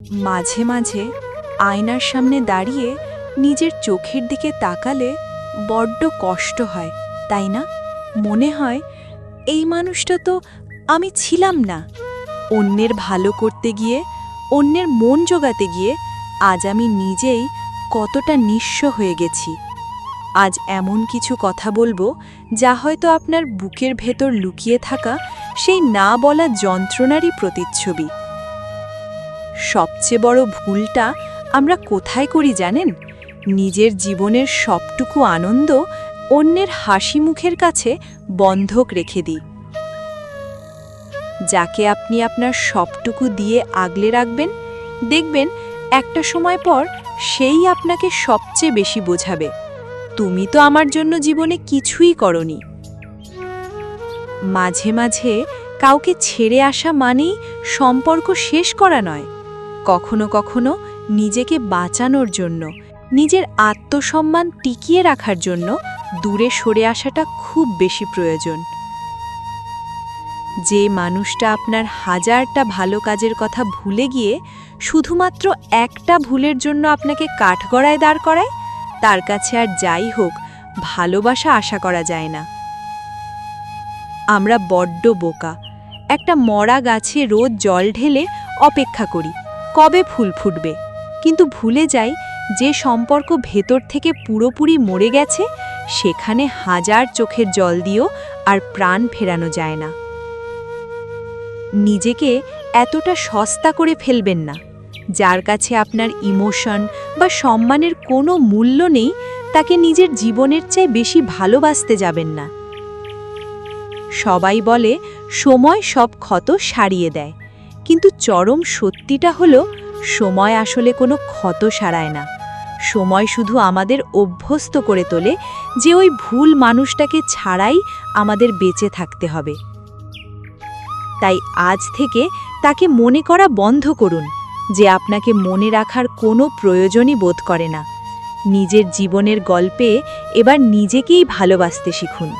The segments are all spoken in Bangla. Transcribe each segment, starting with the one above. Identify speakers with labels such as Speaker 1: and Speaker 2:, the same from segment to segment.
Speaker 1: মাঝে মাঝে আয়নার সামনে দাঁড়িয়ে নিজের চোখের দিকে তাকালে বড্ড কষ্ট হয়, তাই না? মনে হয় এই মানুষটা তো আমি ছিলাম না। অন্যের ভালো করতে গিয়ে, অন্যের মন জোগাতে গিয়ে আজ আমি নিজেই কতটা নিঃস্ব হয়ে গেছি। আজ এমন কিছু কথা বলবো যা হয়তো আপনার বুকের ভেতর লুকিয়ে থাকা সেই না বলা যন্ত্রণারই প্রতিচ্ছবি। সবচেয়ে বড় ভুলটা আমরা কোথায় করি জানেন? নিজের জীবনের সবটুকু আনন্দ অন্যের হাসি মুখের কাছে বন্ধক রেখে দিই। যাকে আপনি আপনার সবটুকু দিয়ে আগলে রাখবেন, দেখবেন একটা সময় পর সেই আপনাকে সবচেয়ে বেশি বোঝাবে, তুমি তো আমার জন্য জীবনে কিছুই করনি। মাঝে মাঝে কাউকে ছেড়ে আসা মানেই সম্পর্ক শেষ করা নয়। কখনো কখনো নিজেকে বাঁচানোর জন্য, নিজের আত্মসম্মান টিকিয়ে রাখার জন্য দূরে সরে আসাটা খুব বেশি প্রয়োজন। যে মানুষটা আপনার হাজারটা ভালো কাজের কথা ভুলে গিয়ে শুধুমাত্র একটা ভুলের জন্য আপনাকে কাঠগড়ায় দাঁড় করায়, তার কাছে আর যাই হোক ভালোবাসা আশা করা যায় না। আমরা বড্ড বোকা। একটা মরা গাছে রোজ জল ঢেলে অপেক্ষা করি কবে ফুল ফুটবে, কিন্তু ভুলে যাই যে সম্পর্ক ভেতর থেকে পুরোপুরি মরে গেছে সেখানে হাজার চোখের জল দিয়েও আর প্রাণ ফেরানো যায় না। নিজেকে এতটা সস্তা করে ফেলবেন না। যার কাছে আপনার ইমোশন বা সম্মানের কোনো মূল্য নেই, তাকে নিজের জীবনের চেয়ে বেশি ভালোবাসতে যাবেন না। সবাই বলে সময় সব ক্ষত সারিয়ে দেয়, কিন্তু চরম সত্যিটা হলো সময় আসলে কোনো ক্ষত সারায় না। সময় শুধু আমাদের অভ্যস্ত করে তোলে যে ওই ভুল মানুষটাকে ছাড়াই আমাদের বেঁচে থাকতে হবে। তাই আজ থেকে তাকে মনে করা বন্ধ করুন যে আপনাকে মনে রাখার কোনো প্রয়োজনই বোধ করে না। নিজের জীবনের গল্পে এবার নিজেকেই ভালোবাসতে শিখুন।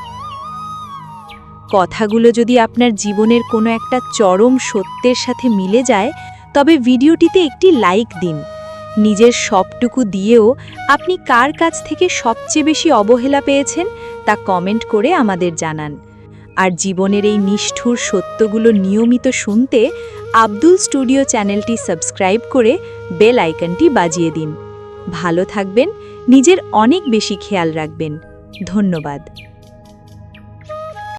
Speaker 1: কথাগুলো যদি আপনার জীবনের কোনো একটা চরম সত্যের সাথে মিলে যায়, তবে ভিডিওটিতে একটি লাইক দিন। নিজের সবটুকু দিয়েও আপনি কার কাছ থেকে সবচেয়ে বেশি অবহেলা পেয়েছেন তা কমেন্ট করে আমাদের জানান। আর জীবনের এই নিষ্ঠুর সত্যগুলো নিয়মিত শুনতে আব্দুল স্টুডিও চ্যানেলটি সাবস্ক্রাইব করে বেল আইকনটি বাজিয়ে দিন। ভালো থাকবেন, নিজের অনেক বেশি খেয়াল রাখবেন। ধন্যবাদ।